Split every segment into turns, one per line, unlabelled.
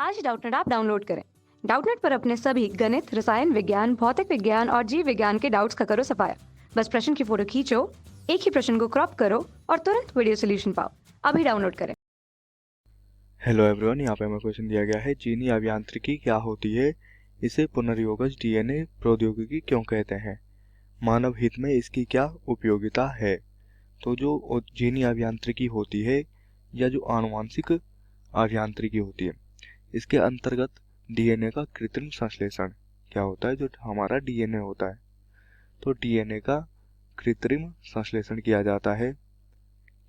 आज Doubtnut app download करें। Doubtnut पर अपने सभी गणित, रसायन विज्ञान, भौतिक विज्ञान और जीव विज्ञान के डाउट्स का करो सफाया। बस प्रश्न की फोटो खींचो, एक ही प्रश्न को क्रॉप करो और तुरंत वीडियो सोल्यूशन पाओ। अभी डाउनलोड करें।
हेलो एवरीवन, यहाँ पे हमें क्वेश्चन दिया गया है जीनी अभियांत्रिकी क्या होती है, इसे पुनर्योगज डीएनए प्रौद्योगिकी क्यों कहते हैं, मानव हित में इसकी क्या उपयोगिता है। तो जो जीनी अभियांत्रिकी होती है या जो आनुवांशिक अभियांत्रिकी होती है, इसके अंतर्गत डीएनए का कृत्रिम संश्लेषण क्या होता है। जो हमारा डीएनए होता है, तो डीएनए का कृत्रिम संश्लेषण किया जाता है।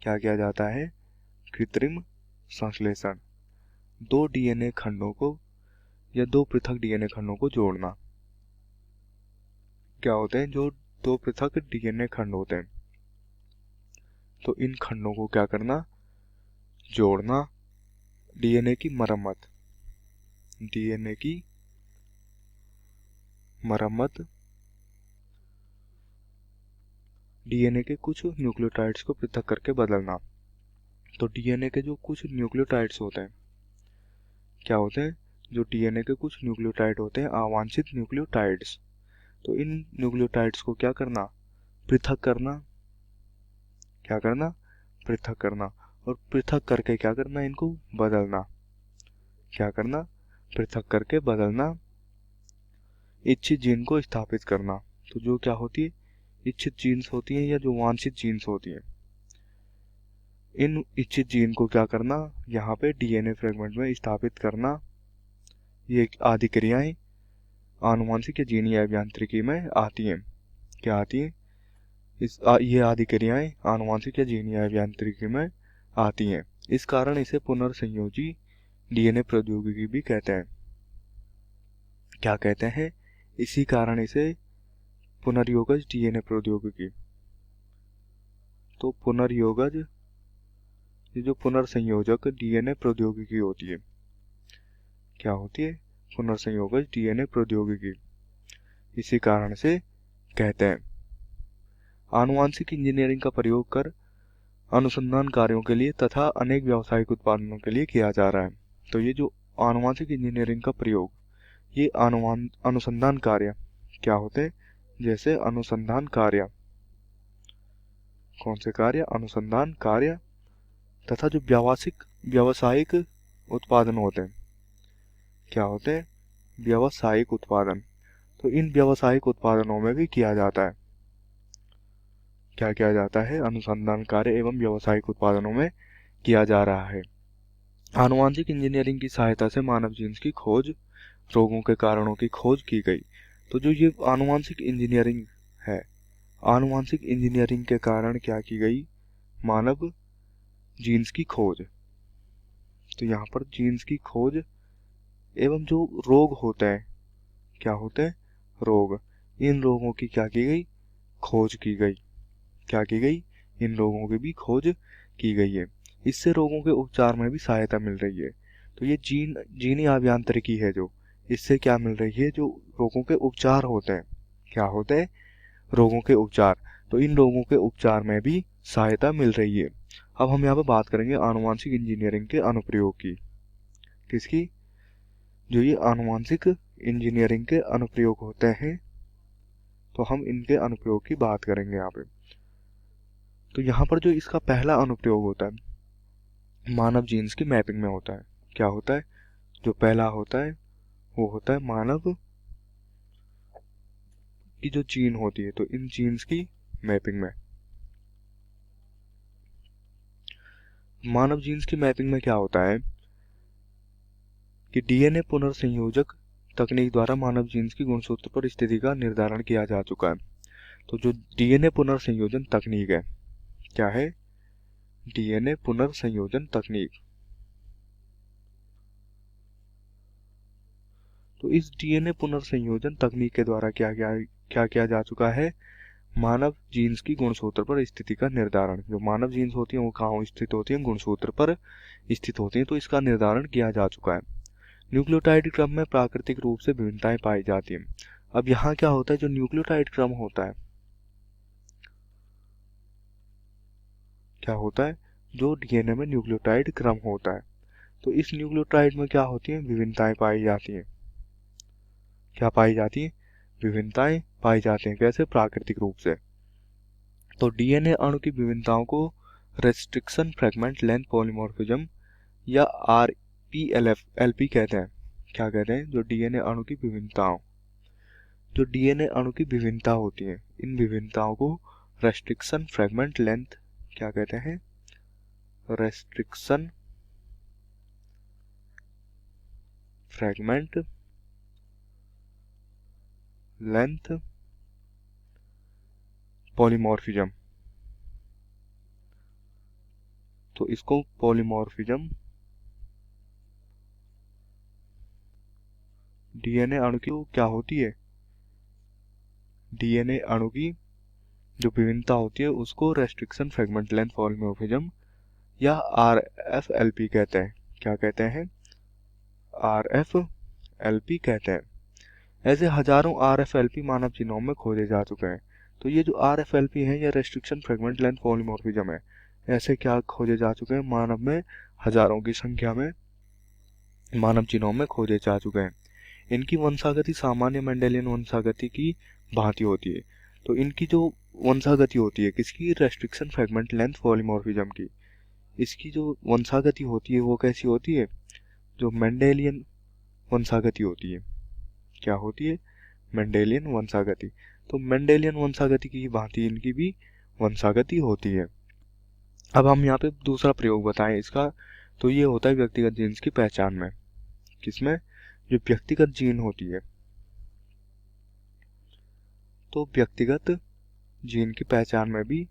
क्या किया जाता है? कृत्रिम संश्लेषण। दो डीएनए खंडों को या दो पृथक डीएनए खंडों को जोड़ना। क्या होते हैं? जो दो पृथक डीएनए खंड होते हैं, तो इन खंडों को क्या करना? जोड़ना। डीएनए की मरम्मत। डीएनए की मरम्मत। डीएनए के कुछ न्यूक्लियोटाइड्स को पृथक करके बदलना। तो डीएनए के जो कुछ न्यूक्लियोटाइड्स होते हैं, क्या होते हैं? जो डीएनए के कुछ न्यूक्लियोटाइड होते हैं, अवांछित न्यूक्लियोटाइड्स, तो इन न्यूक्लियोटाइड्स को क्या करना? पृथक करना। क्या करना? पृथक करना। और पृथक करके क्या करना? इनको बदलना। क्या करना? पृथक करके बदलना। इच्छित जीन को स्थापित करना। तो जो क्या होती है? इच्छित जीन्स होती हैं या जो वांछित जीन्स होती हैं, इन इच्छित जीन को क्या करना? यहाँ पे डीएनए फ्रेगमेंट में स्थापित करना। ये आदि क्रियाएं आनुवांशिक या जीनी अभियांत्रिकी में आती हैं। क्या आती हैं? ये आदि क्रियाएं आनुवांशिक या जीनी अभियांत्रिकी में आती हैं। इस कारण इसे पुनर्संयोजी डीएनए प्रौद्योगिकी भी कहते हैं। क्या कहते हैं? इसी कारण इसे पुनर्योगज डीएनए प्रौद्योगिकी। तो पुनर्योगज, ये जो पुनर्संयोजक डीएनए प्रौद्योगिकी होती है, क्या होती है? पुनर्संयोगज डीएनए प्रौद्योगिकी। इसी कारण से कहते हैं। आनुवांशिक इंजीनियरिंग का प्रयोग कर अनुसंधान कार्यों के लिए तथा अनेक व्यावसायिक उत्पादनों के लिए किया जा रहा है। तो ये जो आनुवांशिक इंजीनियरिंग का प्रयोग, ये अनुसंधान कार्य क्या होते हैं? जैसे अनुसंधान कार्य, कौन से कार्य? अनुसंधान कार्य। तथा जो व्यावसायिक उत्पादन होते हैं, क्या होते हैं? व्यावसायिक उत्पादन। तो इन व्यावसायिक उत्पादनों में भी किया जाता है। क्या किया जाता है? अनुसंधान कार्य एवं व्यावसायिक उत्पादनों में किया जा रहा है। आनुवांशिक इंजीनियरिंग की सहायता से मानव जीन्स की खोज, रोगों के कारणों की खोज की गई। तो जो ये आनुवांशिक इंजीनियरिंग है, आनुवांशिक इंजीनियरिंग के कारण क्या की गई? मानव जीन्स की खोज। तो यहाँ पर जीन्स की खोज एवं जो रोग होते हैं, क्या होते हैं? रोग। इन रोगों की क्या की गई? खोज की गई। क्या की गई? इन रोगों की भी खोज की गई है। इससे रोगों के उपचार में भी सहायता मिल रही है। तो ये जीनी अभियांत्रिकी है, जो इससे क्या मिल रही है? जो रोगों के उपचार होते हैं, क्या होते हैं? रोगों के उपचार। तो इन रोगों के उपचार में भी सहायता मिल रही है। अब हम यहाँ पे बात करेंगे आनुवांशिक इंजीनियरिंग के अनुप्रयोग की। किसकी? जो ये आनुवांशिक इंजीनियरिंग के अनुप्रयोग होते हैं, तो हम इनके अनुप्रयोग की बात करेंगे यहाँ पे। तो यहाँ पर जो इसका पहला अनुप्रयोग होता है, मानव जीन्स की मैपिंग में होता है। क्या होता है? जो पहला होता है वो होता है मानव की जो जीन होती है, तो इन जीन्स की मैपिंग में। मानव जीन्स की मैपिंग में क्या होता है कि डीएनए पुनर्संयोजक तकनीक द्वारा मानव जीन्स की गुणसूत्र पर स्थिति का निर्धारण किया जा चुका है। तो जो डीएनए पुनर्संयोजन तकनीक है, क्या है? डीएनए पुनर्संयोजन तकनीक। तो इस डीएनए पुनर्संयोजन तकनीक के द्वारा क्या किया जा चुका है? मानव जीन्स की गुणसूत्र पर स्थिति का निर्धारण। जो मानव जीन्स होती हैं वो कहाँ स्थित होती हैं? गुणसूत्र पर स्थित होती हैं। तो इसका निर्धारण किया जा चुका है। न्यूक्लियोटाइड क्रम में प्राकृतिक रूप से भिन्नताएं पाई जाती हैं। अब यहाँ क्या होता है? जो न्यूक्लियोटाइड क्रम होता है, क्या होता है? जो डीएनए में न्यूक्लियोटाइड क्रम होता है, तो इस न्यूक्लियोटाइड में क्या होती हैं, विभिन्नताएं पाई जाती हैं। क्या पाई जाती हैं, विभिन्नताएं पाई जाती हैं। कैसे, प्राकृतिक रूप से। तो डीएनए अणु की विभिन्नताओं को रेस्ट्रिक्शन फ्रेगमेंट लेंथ पॉलीमॉर्फिज्म या RPLP कहते हैं। क्या कहते हैं, जो डीएनए अणु की विभिन्नताओं, जो डीएनए अणु की विभिन्नता होती है, इन विभिन्नताओं को रेस्ट्रिक्शन फ्रेगमेंट लेंथ क्या कहते हैं, रेस्ट्रिक्शन फ्रेगमेंट लेंथ पॉलीमॉर्फिज्म। तो इसको पॉलीमॉर्फिज्म डीएनए अणु की क्या होती है, डीएनए अणु की जो विभिन्नता होती है उसको रेस्ट्रिक्शन फ्रेगमेंट लेंथ पॉलीमॉर्फिज्म या RFLP कहते हैं। क्या कहते हैं, RFLP कहते हैं। ऐसे हजारों RFLP मानव जीनोम में खोजे जा चुके हैं। तो ये जो RFLP है, ये रेस्ट्रिक्शन फ्रेगमेंट लेंथ पॉलीमॉर्फिज्म है। ऐसे क्या खोजे जा चुके हैं, मानव में हजारों की संख्या में मानव जीनोम में खोजे जा चुके हैं। इनकी वंशागति सामान्य मेंडेलियन वंशागति की भांति होती है। तो इनकी जो वंशागति होती है किसकी, रेस्ट्रिक्शन फ्रेगमेंट लेंथ पॉलीमॉर्फिज्म की, इसकी जो वंशागति होती है वो कैसी होती है, जो मेंडेलियन वंशागति होती है। क्या होती है, मेंडेलियन वंशागति। तो मेंडेलियन वंशागति की भांति इनकी भी वंशागति होती है। अब हम यहाँ पे दूसरा प्रयोग बताएं इसका, तो ये होता है व्यक्तिगत जीन्स की पहचान में। किसमें, जो व्यक्तिगत जीन होती है, तो व्यक्तिगत जीन की पहचान में भी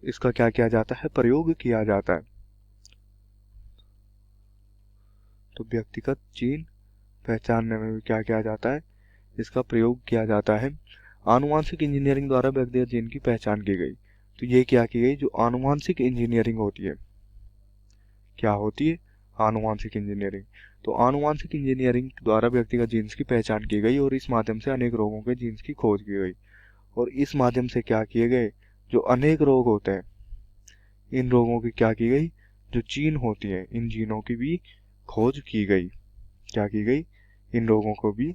इसका क्या किया जाता है, प्रयोग किया जाता है। तो व्यक्तिगत जीन पहचानने में भी क्या किया जाता है, इसका प्रयोग किया जाता है। आनुवांशिक इंजीनियरिंग द्वारा व्यक्तिगत जीन की पहचान की गई। तो ये क्या की गई, जो आनुवांशिक इंजीनियरिंग होती है, क्या होती है, आनुवांशिक इंजीनियरिंग। तो आनुवांशिक इंजीनियरिंग द्वारा व्यक्तिगत जीन्स की पहचान की गई और इस माध्यम से अनेक रोगों के जीन्स की खोज की गई। और इस माध्यम से क्या किए गए, जो अनेक रोग होते हैं, इन रोगों की क्या की गई, जो जीन होती है, इन जीनों की भी खोज की गई। क्या की गई, इन रोगों को भी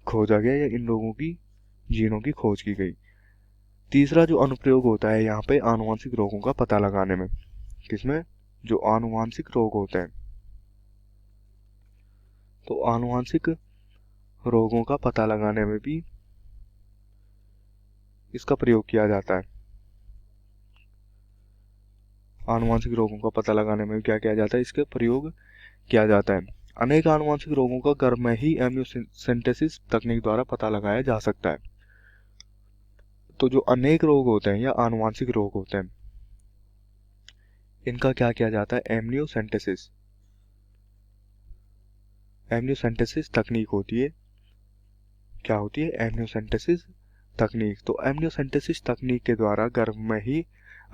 खोजा गया या इन रोगों की जीनों की खोज की गई। तीसरा जो अनुप्रयोग होता है यहाँ पे आनुवांशिक रोगों का पता लगाने में। किसमें, जो आनुवांशिक रोग होते हैं, तो आनुवांशिक रोगों का पता लगाने में भी इसका प्रयोग किया जाता है। आनुवांशिक रोगों का पता लगाने में क्या किया जाता है, इसका प्रयोग किया जाता है। अनेक आनुवांशिक रोगों का गर्भ में ही एम्नियोसेंटेसिस तकनीक द्वारा पता लगाया जा सकता है। तो जो अनेक रोग होते हैं या आनुवांशिक रोग होते हैं, इनका क्या किया जाता है, एम्नियोसेंटेसिस तकनीक होती है। क्या होती है, एम्नियोसेंटेसिस तकनीक। तो एम्नियोसेंटेसिस तकनीक के द्वारा गर्भ में ही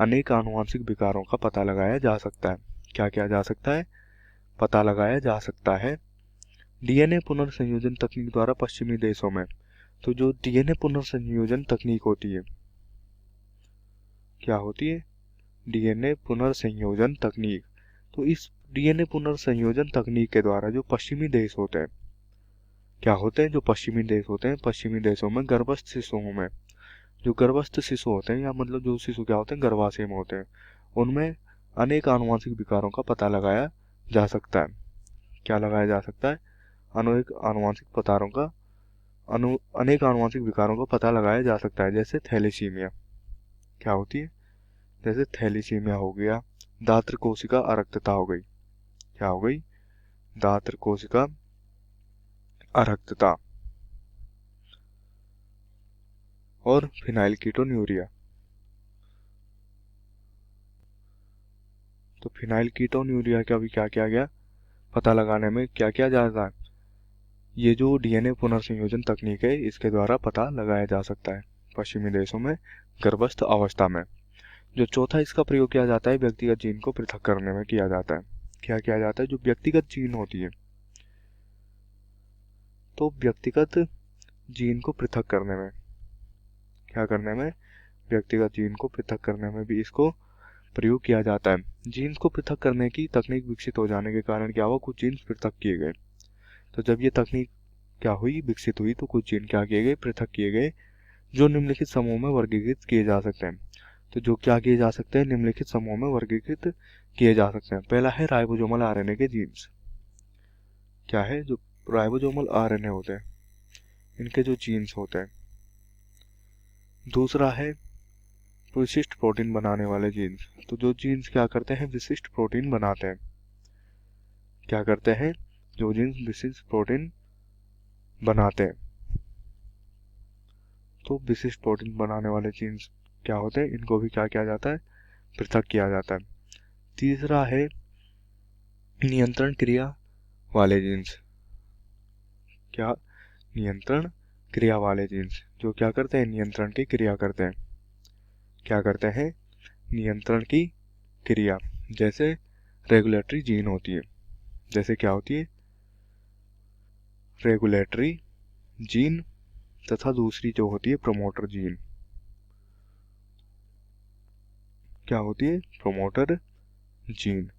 अनेक आनुवांशिक विकारों का पता लगाया जा सकता है। क्या किया जा सकता है, पता लगाया जा सकता है। डीएनए पुनर्संयोजन तकनीक द्वारा पश्चिमी देशों में, तो जो डीएनए पुनर्संयोजन तकनीक होती है, क्या होती है, डीएनए पुनर्संयोजन तकनीक। तो इस डीएनए पुनर्संयोजन तकनीक के द्वारा जो पश्चिमी देश होते हैं, क्या होते हैं, जो पश्चिमी देश होते हैं, पश्चिमी देशों में गर्भस्थ शिशुओं में, जो गर्भस्थ शिशु होते हैं या मतलब जो शिशु क्या होते हैं, गर्भाशय में होते हैं, उनमें अनेक आनुवांशिक विकारों का पता लगाया जा सकता है। क्या लगाया जा सकता है, अनेक आनुवांशिक पदार्थों का अनेक आनुवांशिक विकारों का पता लगाया जा सकता है। जैसे थैलेसीमिया, क्या होती है, जैसे थैलेसीमिया हो गया, दात्र कोशिका अरक्तता हो गई। क्या हो गई, दात्र कोशिका अरक्तता। और फिनाइलकीटोन्यूरिया। तो फिनाइलकीटोन्यूरिया का भी क्या किया गया, पता लगाने में क्या किया जाता है, ये जो डीएनए पुनर्संयोजन तकनीक है इसके द्वारा पता लगाया जा सकता है पश्चिमी देशों में गर्भस्थ अवस्था में। जो चौथा इसका प्रयोग किया जाता है, व्यक्तिगत जीन को पृथक करने में किया जाता है। क्या किया जाता है, जो व्यक्तिगत जीन होती है, तो व्यक्तिगत जीन को पृथक करने में, क्या करने में, व्यक्तिगत जीन को पृथक करने में भी इसको प्रयोग किया जाता है। जीन्स को पृथक करने की तकनीक विकसित हो जाने के कारण क्या हुआ, कुछ जीन्स पृथक किए गए। तो जब ये तकनीक क्या हुई, विकसित हुई, तो कुछ जीन क्या किए गए, पृथक किए गए, जो निम्नलिखित समूह में वर्गीकृत किए जा सकते हैं। तो जो क्या किए जा सकते हैं, निम्नलिखित समूह में वर्गीकृत किए जा सकते हैं। पहला है राइबोसोमल आरएनए के जीन्स। क्या है, जो राइबोसोमल आरएनए होते हैं इनके जो जीन्स होते हैं। दूसरा है विशिष्ट प्रोटीन बनाने वाले जीन्स। तो जो जीन्स क्या करते हैं, विशिष्ट प्रोटीन बनाते हैं। क्या करते हैं, जो जीन्स विशिष्ट प्रोटीन बनाते हैं। तो विशिष्ट प्रोटीन बनाने वाले जीन्स क्या होते हैं, इनको भी क्या किया जाता है, पृथक किया जाता है। तीसरा है नियंत्रण क्रिया वाले जीन्स। क्या, नियंत्रण क्रिया वाले जीन्स, जो क्या करते हैं, नियंत्रण की क्रिया करते हैं। क्या करते हैं, नियंत्रण की क्रिया। जैसे रेगुलेटरी जीन होती है, जैसे क्या होती है, रेगुलेटरी जीन, तथा दूसरी जो होती है प्रमोटर जीन। क्या होती है, प्रमोटर जीन।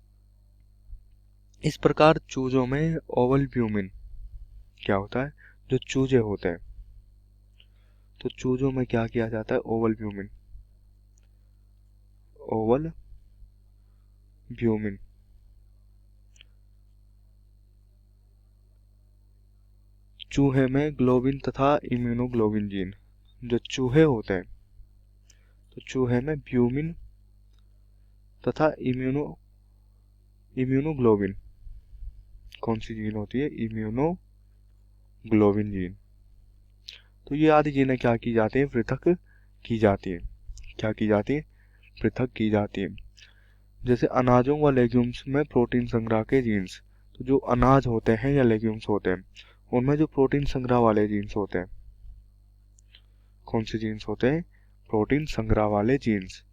इस प्रकार चूजों में ओवलब्यूमिन क्या होता है, जो चूजे होते हैं, तो चूजों में क्या किया जाता है, ओवलब्यूमिन, ओवलब्यूमिन। चूहे में ग्लोबिन तथा इम्यूनोग्लोबिन जीन। जो चूहे होते हैं, तो चूहे में ब्यूमिन तथा इम्यूनोग्लोबिन कौन सी जीन होती है, इम्यूनोग्लोबिन जीन। तो ये आदि जीनें क्या की जाती है, पृथक की जाती है। क्या की जाती है, पृथक की जाती है। जैसे अनाजों व लेग्यूम्स में प्रोटीन संग्रह के जीन्स। तो जो अनाज होते हैं या लेग्यूम्स होते हैं, उनमें जो प्रोटीन संग्रह वाले जीन्स होते हैं, कौन से जीन्स होते हैं, प्रोटीन संग्रह वाले जीन्स।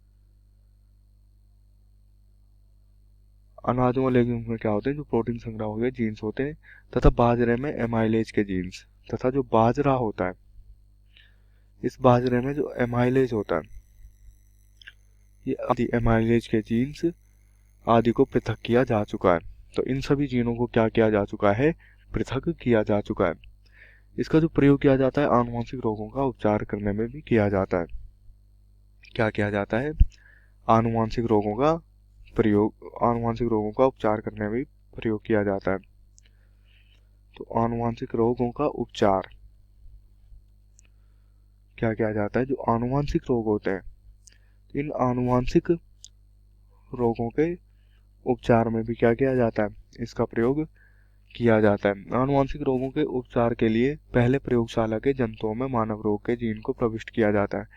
अनाजों व लेग्यूम्स में क्या होते हैं, जो प्रोटीन संग्रह वाले जीन्स होते हैं। तथा बाजरे में एमाइलेज के जीन्स। तथा जो बाजरा होता है, इस बाजरे में जो एमाइलेज होता है, ये आदि एमाइलेज के जीन्स आदि को पृथक किया जा चुका है। तो इन सभी जीनों को क्या किया जा चुका है, पृथक किया जा चुका है। इसका जो प्रयोग किया जाता है, आनुवंशिक रोगों का उपचार करने में भी किया जाता है। क्या किया जाता है, आनुवंशिक रोगों का प्रयोग, आनुवंशिक रोगों का उपचार करने में भी प्रयोग किया जाता है। तो आनुवंशिक रोगों का उपचार क्या किया जाता है, जो आनुवंशिक रोग होते हैं, इन आनुवंशिक रोगों के उपचार में भी क्या किया जाता है, इसका प्रयोग किया जाता है। आनुवंशिक रोगों के उपचार के लिए पहले प्रयोगशाला के जंतुओं में मानव रोग के जीन को प्रविष्ट किया जाता है।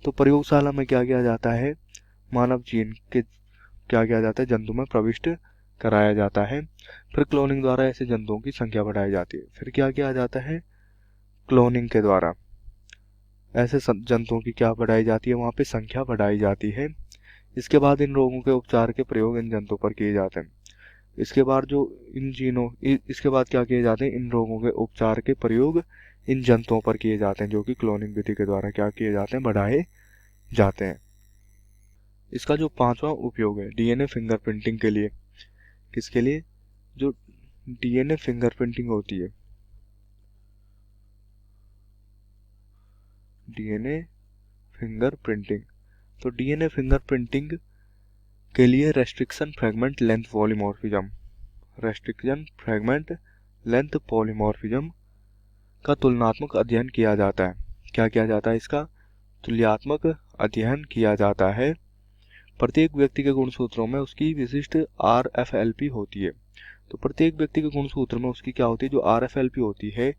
तो प्रयोगशाला में क्या किया जाता है, मानव जीन के क्या किया जाता है, जंतु में प्रविष्ट कराया जाता है। फिर क्लोनिंग द्वारा ऐसे जंतुओं की संख्या बढ़ाई जाती है। फिर क्या किया जाता है, क्लोनिंग के द्वारा ऐसे जंतुओं की क्या बढ़ाई जाती है, वहाँ पे संख्या बढ़ाई जाती है। इसके बाद इन रोगों के उपचार के प्रयोग इन जंतुओं पर किए जाते हैं। इसके बाद जो इन जीनों इसके बाद क्या किए जाते हैं, इन रोगों के उपचार के प्रयोग इन जंतुओं पर किए जाते हैं, जो कि क्लोनिंग विधि के द्वारा क्या किए जाते हैं, बढ़ाए जाते हैं। इसका जो पांचवा उपयोग है डीएनए फिंगरप्रिंटिंग के लिए। किसके लिए, जो डीएनए फिंगरप्रिंटिंग होती है, डीएनए फिंगरप्रिंटिंग। तो डीएनए फिंगरप्रिंटिंग के लिए restriction fragment length polymorphism, restriction fragment length polymorphism का तुलनात्मक अध्ययन किया जाता है। क्या किया जाता है, इसका तुलनात्मक अध्ययन किया जाता है। प्रत्येक व्यक्ति के गुणसूत्रों में उसकी विशिष्ट आरएफएलपी होती है। तो प्रत्येक व्यक्ति के गुणसूत्र में उसकी क्या होती है, जो आरएफएलपी होती है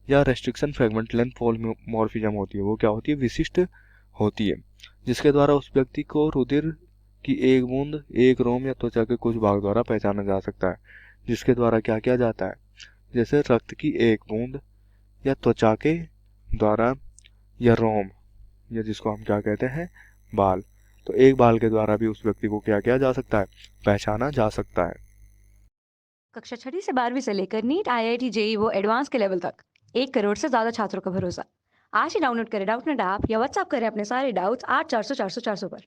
या रेस्ट्रिक्शन फ्रेगमेंट लेंथ पॉलीमॉर्फिज्म होती है, वो क्या होती है, विशिष्ट होती है, जिसके द्वारा उस व्यक्ति को रुधिर की एक बूंद, एक रोम या त्वचा के कुछ भाग द्वारा पहचाना जा सकता है। जिसके द्वारा क्या किया जाता है, जैसे रक्त की एक बूंद या त्वचा के द्वारा या रोम, या जिसको हम क्या कहते हैं, बाल। तो एक बाल के द्वारा भी उस व्यक्ति को क्या किया जा सकता है, पहचाना जा सकता है।
कक्षा 6वीं से 12वीं से लेकर नीट, आईआईटी, जेई वो एडवांस के लेवल तक 1 करोड़ से ज्यादा छात्रों का भरोसा। आज ही डाउनलोड करें डाउटनेट ऐप या व्हाट्सएप करें अपने सारे डाउट्स 8400 400 400 पर।